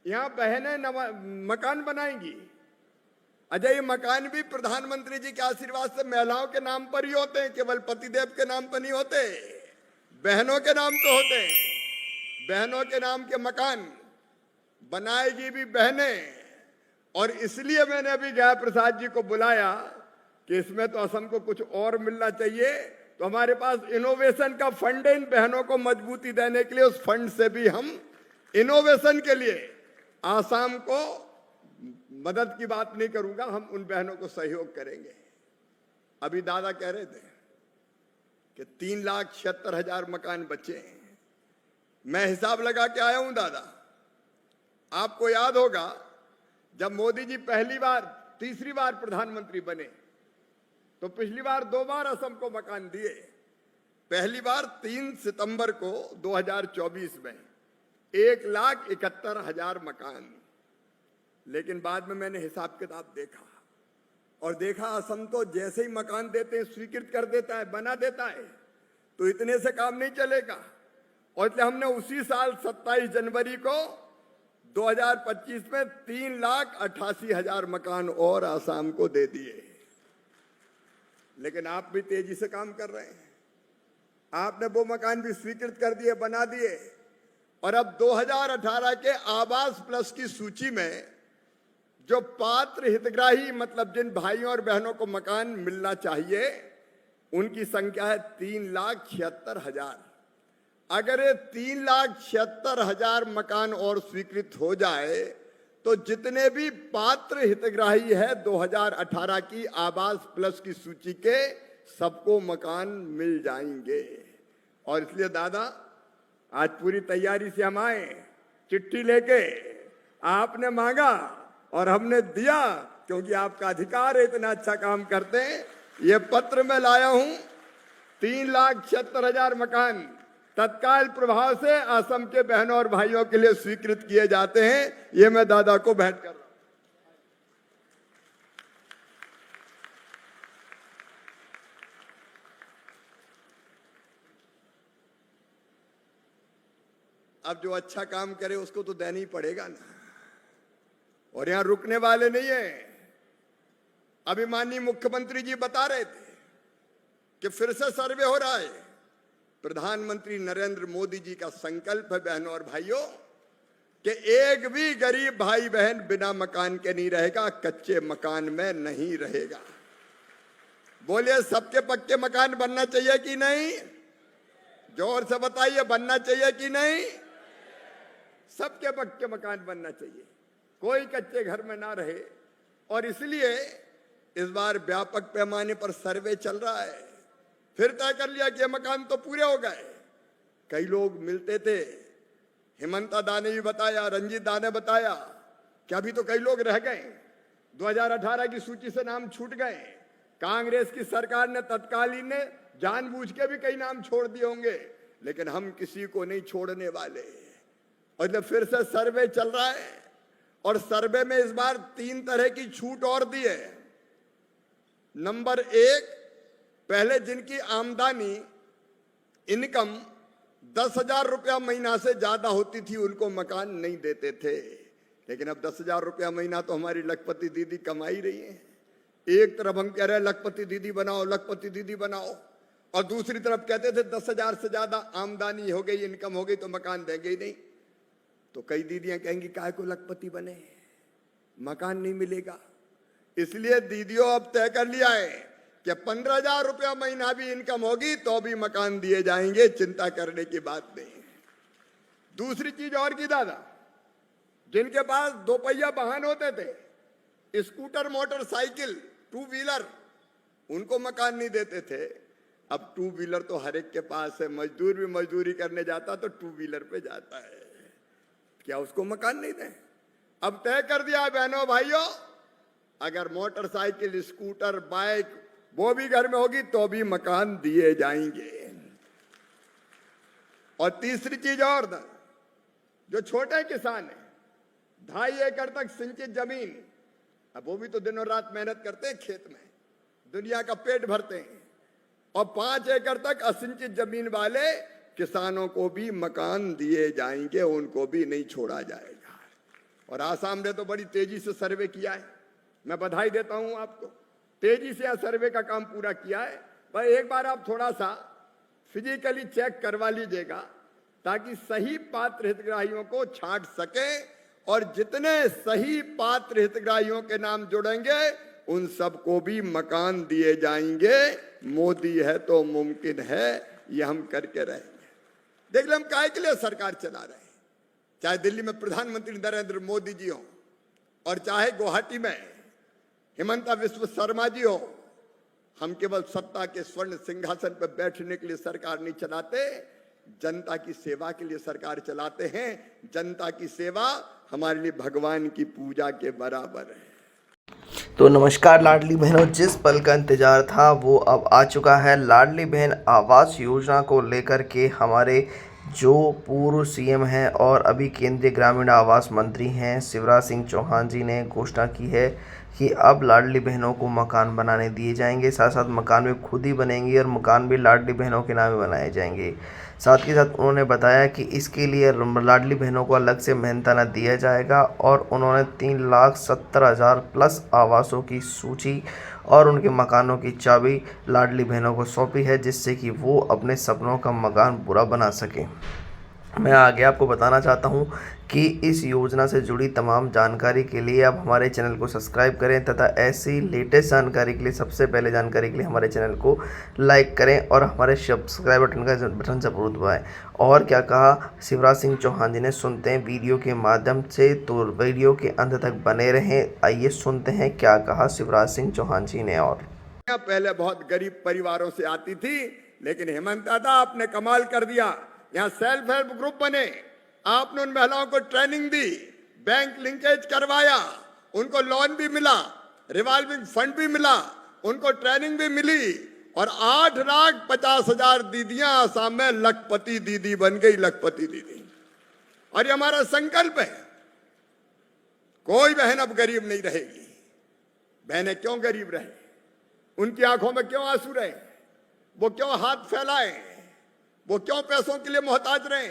यहाँ बहनें मकान बनाएंगी। अच्छा, ये मकान भी प्रधानमंत्री जी के आशीर्वाद से महिलाओं के नाम पर ही होते हैं, केवल पतिदेव के नाम पर नहीं होते, बहनों के नाम तो होते हैं। बहनों के नाम के मकान बनाएगी भी बहनें। और इसलिए मैंने अभी जया प्रसाद जी को बुलाया कि इसमें तो असम को कुछ और मिलना चाहिए, तो हमारे पास इनोवेशन का फंड है इन बहनों को मजबूती देने के लिए। उस फंड से भी हम इनोवेशन के लिए आसाम को मदद की बात नहीं करूंगा, हम उन बहनों को सहयोग करेंगे। अभी दादा कह रहे थे कि 3,76,000 मकान बचे हैं। मैं हिसाब लगा के आया हूं दादा। आपको याद होगा जब मोदी जी तीसरी बार प्रधानमंत्री बने तो पिछली बार 2 बार असम को मकान दिए। पहली बार 3 सितंबर को 2024 में 1,71,000 मकान। लेकिन बाद में मैंने हिसाब किताब देखा और देखा असम तो जैसे ही मकान देते हैं स्वीकृत कर देता है, बना देता है, तो इतने से काम नहीं चलेगा। और इसलिए हमने उसी साल 27 जनवरी को 2025 में 3,88,000 मकान और आसाम को दे दिए। लेकिन आप भी तेजी से काम कर रहे हैं। आपने वो मकान भी स्वीकृत कर दिए, बना दिए। और अब 2018 के आवास प्लस की सूची में जो पात्र हितग्राही, मतलब जिन भाइयों और बहनों को मकान मिलना चाहिए, उनकी संख्या है 3,76,000। अगर ये 3,76,000 मकान और स्वीकृत हो जाए तो जितने भी पात्र हितग्राही है 2018 की आवास प्लस की सूची के, सबको मकान मिल जाएंगे। और इसलिए दादा आज पूरी तैयारी से हम आए, चिट्ठी लेके आपने मांगा और हमने दिया, क्योंकि आपका अधिकार है, इतना अच्छा काम करते हैं। ये पत्र मैं लाया हूं, 3,76,000 मकान तत्काल प्रभाव से असम के बहनों और भाइयों के लिए स्वीकृत किए जाते हैं। ये मैं दादा को भेंट कर रहा हूं। अब जो अच्छा काम करे उसको तो देना ही पड़ेगा ना, और यहां रुकने वाले नहीं है। अभी माननीय मुख्यमंत्री जी बता रहे थे कि फिर से सर्वे हो रहा है। प्रधानमंत्री नरेंद्र मोदी जी का संकल्प है बहनों और भाइयों कि एक भी गरीब भाई बहन बिना मकान के नहीं रहेगा, कच्चे मकान में नहीं रहेगा। बोलिए, सबके पक्के मकान बनना चाहिए कि नहीं? जोर से बताइए, बनना चाहिए कि नहीं? सबके पक्के मकान बनना चाहिए, कोई कच्चे घर में ना रहे। और इसलिए इस बार व्यापक पैमाने पर सर्वे चल रहा है। फिर तय कर लिया कि ये मकान तो पूरे हो गए। कई लोग मिलते थे, हेमंता दा ने भी बताया, रंजीत दा ने बताया कि अभी तो कई लोग रह गए, 2018 की सूची से नाम छूट गए। कांग्रेस की सरकार ने तत्कालीन ने जानबूझ के भी कई नाम छोड़ दिए होंगे, लेकिन हम किसी को नहीं छोड़ने वाले। और जब फिर से सर्वे चल रहा है, और सर्वे में इस बार 3 तरह की छूट और दी है। नंबर 1, पहले जिनकी आमदनी इनकम 10,000 रुपया महीना से ज्यादा होती थी उनको मकान नहीं देते थे, लेकिन अब 10,000 रुपया महीना तो हमारी लखपति दीदी कमा ही रही है। एक तरफ हम कह रहे हैं लखपति दीदी बनाओ, लखपति दीदी बनाओ, और दूसरी तरफ कहते थे 10,000 से ज्यादा आमदनी हो गई, इनकम हो गई तो मकान देंगे ही नहीं। तो कई दीदियां कहेंगी काहे को लखपति बने, मकान नहीं मिलेगा। इसलिए दीदियों अब तय कर लिया है कि 15,000 रुपया महीना भी इनकम होगी तो भी मकान दिए जाएंगे, चिंता करने की बात नहीं। दूसरी चीज और की दादा, जिनके पास 2 पहिया वाहन होते थे, स्कूटर, मोटरसाइकिल, 2 व्हीलर, उनको मकान नहीं देते थे। अब 2 व्हीलर तो हर एक के पास है। मजदूर भी मजदूरी करने जाता तो 2 व्हीलर पे जाता है, क्या उसको मकान नहीं दें? अब तय कर दिया बहनों भाइयों, अगर मोटरसाइकिल, स्कूटर, बाइक वो भी घर में होगी तो भी मकान दिए जाएंगे। और तीसरी चीज और, जो छोटे किसान हैं, 2.5 एकड़ तक सिंचित जमीन, अब वो भी तो दिनों रात मेहनत करते हैं खेत में, दुनिया का पेट भरते हैं। और 5 एकड़ तक असिंचित जमीन वाले किसानों को भी मकान दिए जाएंगे, उनको भी नहीं छोड़ा जाएगा। और आसाम ने तो बड़ी तेजी से सर्वे किया है, मैं बधाई देता हूं आपको, तेजी से यह सर्वे का काम पूरा किया है। भाई एक बार आप थोड़ा सा फिजिकली चेक करवा लीजिएगा ताकि सही पात्र हितग्राहियों को छांट सके, और जितने सही पात्र हितग्राहियों के नाम जुड़ेंगे उन सबको भी मकान दिए जाएंगे। मोदी है तो मुमकिन है, ये हम करके रहेंगे। देख लो हम काहे के लिए सरकार चला रहे हैं, चाहे दिल्ली में प्रधानमंत्री नरेंद्र मोदी जी हो और चाहे गुवाहाटी में हिमंता विश्व शर्मा जी हो। हम केवल सत्ता के स्वर्ण सिंहासन पर बैठने के लिए सरकार नहीं चलाते, जनता की सेवा के लिए सरकार चलाते हैं। जनता की सेवा हमारे लिए भगवान की पूजा के बराबर है। तो नमस्कार लाडली बहनों, जिस पल का इंतज़ार था वो अब आ चुका है। लाडली बहन आवास योजना को लेकर के हमारे जो पूर्व सीएम हैं और अभी केंद्रीय ग्रामीण आवास मंत्री हैं शिवराज सिंह चौहान जी ने घोषणा की है कि अब लाडली बहनों को मकान बनाने दिए जाएंगे। साथ साथ मकान भी खुद ही बनेंगे और मकान भी लाडली बहनों के नाम बनाए जाएंगे। साथ ही साथ उन्होंने बताया कि इसके लिए लाडली बहनों को अलग से मेहनताना दिया जाएगा और उन्होंने 3,70,000 प्लस आवासों की सूची और उनके मकानों की चाबी लाडली बहनों को सौंपी है, जिससे कि वो अपने सपनों का मकान पूरा बना सकें। मैं आगे आपको बताना चाहता हूं कि इस योजना से जुड़ी तमाम जानकारी के लिए आप हमारे चैनल को सब्सक्राइब करें तथा ऐसी लेटेस्ट जानकारी के लिए, सबसे पहले जानकारी के लिए हमारे चैनल को लाइक करें और हमारे सब्सक्राइब बटन जरूर दबाएं। और क्या कहा शिवराज सिंह चौहान जी ने, सुनते हैं वीडियो के माध्यम से, तो वीडियो के अंत तक बने रहें। आइए सुनते हैं क्या कहा शिवराज सिंह चौहान जी ने। और पहले बहुत गरीब परिवारों से आती थी, लेकिन हेमंत दादा आपने कमाल कर दिया। यहाँ सेल्फ हेल्प ग्रुप बने, आपने उन महिलाओं को ट्रेनिंग दी, बैंक लिंकेज करवाया, उनको लोन भी मिला, रिवॉल्विंग फंड भी मिला, उनको ट्रेनिंग भी मिली, और 8,50,000 दीदियां आसाम में लखपति दीदी बन गई, लखपति दीदी। और ये हमारा संकल्प है, कोई बहन अब गरीब नहीं रहेगी। बहनें क्यों गरीब रहे, उनकी आंखों में क्यों आंसू रहे, वो क्यों हाथ फैलाए, वो क्यों पैसों के लिए मोहताज रहे।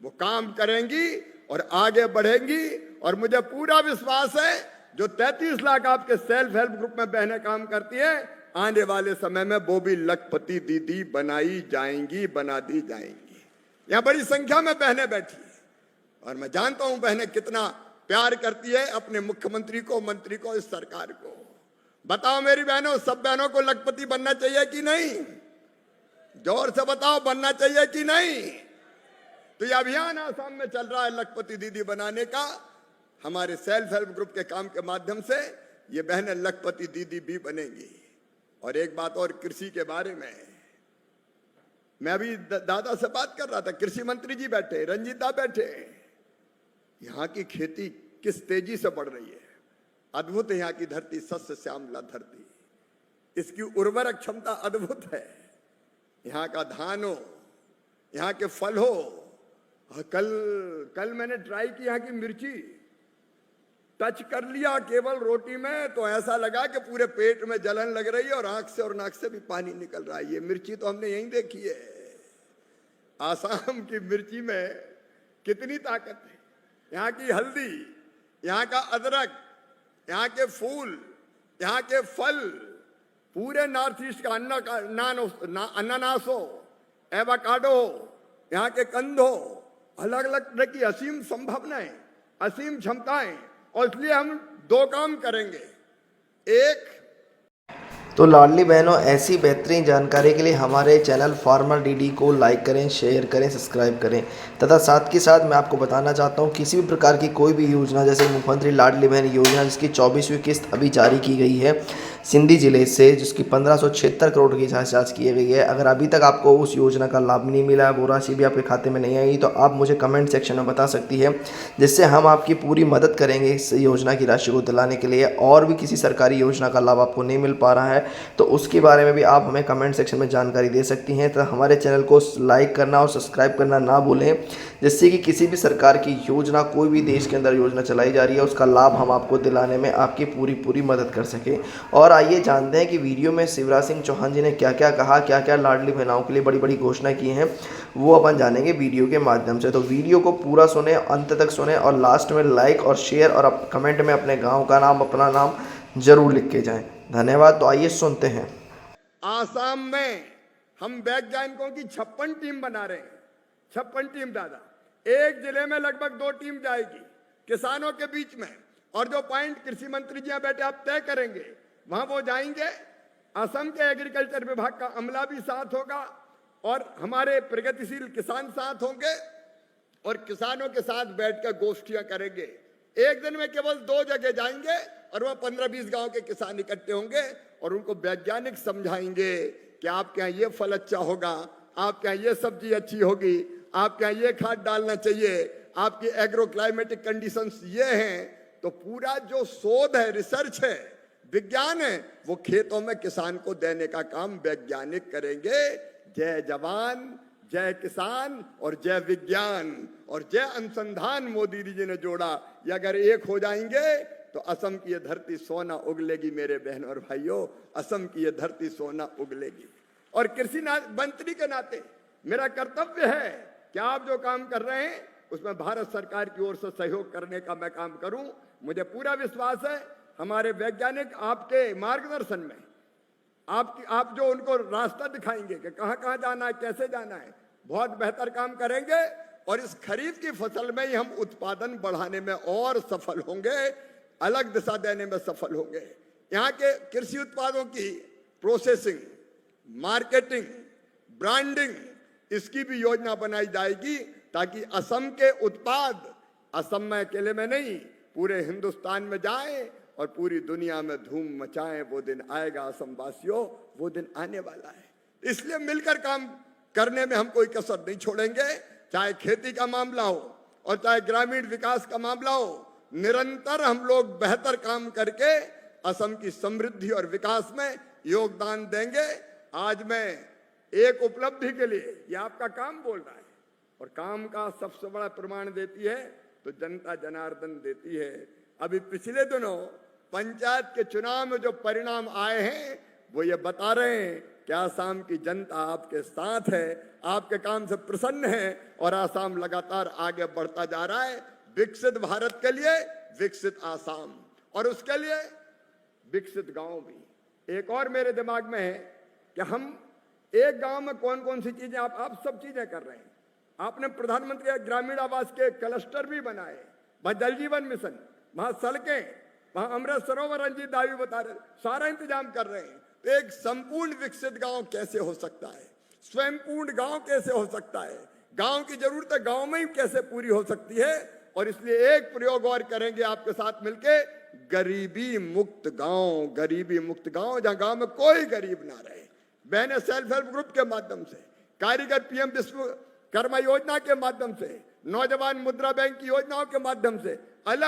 वो काम करेंगी और आगे बढ़ेंगी, और मुझे पूरा विश्वास है जो 33 लाख आपके सेल्फ हेल्प ग्रुप में बहनें काम करती हैं, आने वाले समय में वो भी लखपति दीदी बनाई जाएंगी, बना दी जाएंगी। यहाँ बड़ी संख्या में बहनें बैठी हैं और मैं जानता हूं बहनें कितना प्यार करती है अपने मुख्यमंत्री को, मंत्री को, इस सरकार को। बताओ मेरी बहनों, सब बहनों को लखपति बनना चाहिए कि नहीं? जोर से बताओ, बनना चाहिए कि नहीं? तो ये अभियान आसाम में चल रहा है लखपति दीदी बनाने का। हमारे सेल्फ हेल्प ग्रुप के काम के माध्यम से ये बहनें लखपति दीदी भी बनेंगी। और एक बात और कृषि के बारे में, मैं अभी दादा से बात कर रहा था, कृषि मंत्री जी बैठे, रंजीता बैठे। यहाँ की खेती किस तेजी से बढ़ रही है, अद्भुत है। यहाँ की धरती सस्य श्यामला धरती, इसकी उर्वरक क्षमता अद्भुत है। यहाँ का धान हो, यहाँ के फल हो। कल मैंने ट्राई की यहाँ की मिर्ची, टच कर लिया केवल रोटी में, तो ऐसा लगा कि पूरे पेट में जलन लग रही है और आंख से और नाक से भी पानी निकल रहा है। ये मिर्ची तो हमने यहीं देखी है। आसाम की मिर्ची में कितनी ताकत है। यहाँ की हल्दी, यहाँ का अदरक, यहाँ के फूल, यहाँ के फल, पूरे नॉर्थ ईस्ट का अनानास हो, एवोकाडो, यहाँ के कंद हो, अलग अलग तरह की असीम संभावनाएं, असीम क्षमताएं। और इसलिए हम दो काम करेंगे। एक, तो लाडली बहनों, ऐसी बेहतरीन जानकारी के लिए हमारे चैनल फार्मर डीडी को लाइक करें, शेयर करें, सब्सक्राइब करें तथा साथ के साथ मैं आपको बताना चाहता हूं, किसी भी प्रकार की कोई भी योजना, जैसे मुख्यमंत्री लाडली बहन योजना जिसकी 24वीं किस्त अभी जारी की गई है सिंधी जिले से, जिसकी 1576 करोड़ की जांच की गई है। अगर अभी तक आपको उस योजना का लाभ नहीं मिला है, वो राशि भी आपके खाते में नहीं आई, तो आप मुझे कमेंट सेक्शन में बता सकती है, जिससे हम आपकी पूरी मदद करेंगे इस योजना की राशि को दिलाने के लिए। और भी किसी सरकारी योजना का लाभ आपको नहीं मिल पा रहा है तो उसके बारे में भी आप हमें कमेंट सेक्शन में जानकारी दे सकती हैं। तो हमारे चैनल को लाइक करना और सब्सक्राइब करना ना भूलें, जिससे कि किसी भी सरकार की योजना, कोई भी देश के अंदर योजना चलाई जा रही है, उसका लाभ हम आपको दिलाने में आपकी पूरी मदद कर सकें। और और आइए जानते हैं कि वीडियो में शिवराज सिंह चौहान जी ने क्या क्या कहा, क्या क्या लाडली बहनों के लिए बड़ी बड़ी घोषणा की हैं, वो अपन जानेंगे वीडियो के माध्यम से। तो वीडियो को पूरा सुने, अंत तक सुने और लास्ट में लाइक और शेयर और कमेंट में अपने गांव का नाम, अपना नाम जरूर लिख के जाएं। धन्यवाद। तो आइए सुनते हैं। आसाम में हम वैज्ञानिकों की 56 टीम बना रहे हैं। 56 टीम दादा, एक जिले में लगभग 2 टीम जाएगी किसानों के बीच में, और जो पॉइंट कृषि मंत्री जी बैठे आप तय करेंगे वहां वो जाएंगे। असम के एग्रीकल्चर विभाग का अमला भी साथ होगा और हमारे प्रगतिशील किसान साथ होंगे और किसानों के साथ बैठकर गोष्ठियां करेंगे। एक दिन में केवल 2 जगह जाएंगे और वह 15-20 गांव के किसान इकट्ठे होंगे और उनको वैज्ञानिक समझाएंगे कि आपके यहाँ ये फल अच्छा होगा, आपके यहाँ ये सब्जी अच्छी होगी, आपके यहाँ ये खाद डालना चाहिए, आपकी एग्रो क्लाइमेटिक कंडीशंस ये हैं। तो पूरा जो शोध है, रिसर्च है, विज्ञान है, वो खेतों में किसान को देने का काम वैज्ञानिक करेंगे। जय जवान, जय किसान और जय विज्ञान और जय अनुसंधान मोदी जी ने जोड़ा। ये अगर एक हो जाएंगे तो असम की ये धरती सोना उगलेगी। मेरे बहनों और भाइयों, असम की ये धरती सोना उगलेगी। और कृषि मंत्री के नाते मेरा कर्तव्य है कि आप जो काम कर रहे हैं उसमें भारत सरकार की ओर से सहयोग करने का मैं काम करूं। मुझे पूरा विश्वास है हमारे वैज्ञानिक आपके मार्गदर्शन में, आप जो उनको रास्ता दिखाएंगे कि कहां कहां जाना है, कैसे जाना है, बहुत बेहतर काम करेंगे। और इस खरीफ की फसल में ही हम उत्पादन बढ़ाने में और सफल होंगे, अलग दिशा देने में सफल होंगे। यहाँ के कृषि उत्पादों की प्रोसेसिंग, मार्केटिंग, ब्रांडिंग, इसकी भी योजना बनाई जाएगी ताकि असम के उत्पाद असम में अकेले में नहीं, पूरे हिंदुस्तान में जाएं और पूरी दुनिया में धूम मचाएं। वो दिन आएगा असम वासियों, वो दिन आने वाला है। इसलिए मिलकर काम करने में हम कोई कसर नहीं छोड़ेंगे, चाहे खेती का मामला हो और चाहे ग्रामीण विकास का मामला हो। निरंतर हम लोग बेहतर काम करके असम की समृद्धि और विकास में योगदान देंगे। आज मैं एक उपलब्धि के लिए, ये आपका काम बोल रहा है, और काम का सबसे बड़ा प्रमाण देती है तो जनता जनार्दन देती है। अभी पिछले दिनों पंचायत के चुनाव में जो परिणाम आए हैं वो ये बता रहे हैं कि आसाम की जनता आपके साथ है, आपके काम से प्रसन्न है और आसाम लगातार आगे बढ़ता जा रहा है। विकसित भारत के लिए विकसित आसाम, और उसके लिए विकसित गांव भी। एक और मेरे दिमाग में है कि हम एक गांव में कौन कौन सी चीजें, आप सब चीजें कर रहे हैं। आपने प्रधानमंत्री ग्रामीण आवास के क्लस्टर भी बनाए, वहां जल जीवन मिशन, वहां सड़कें, वहां अमृत सरोवर, रंजीत दावी बता रहे, सारा इंतजाम कर रहे हैं। तो एक संपूर्ण विकसित गांव कैसे हो सकता है, स्वयंपूर्ण गांव कैसे हो सकता है, गांव की जरूरतें गांव में ही कैसे पूरी हो सकती है। और इसलिए एक प्रयोग और करेंगे आपके साथ मिलके, गरीबी मुक्त गांव। गरीबी मुक्त गांव, जहां गांव में कोई गरीब ना रहे। बहने सेल्फ हेल्प ग्रुप के माध्यम से, कारीगर पीएम विश्वकर्मा योजना के माध्यम से, नौजवान मुद्रा बैंक की योजनाओं के माध्यम से, अलग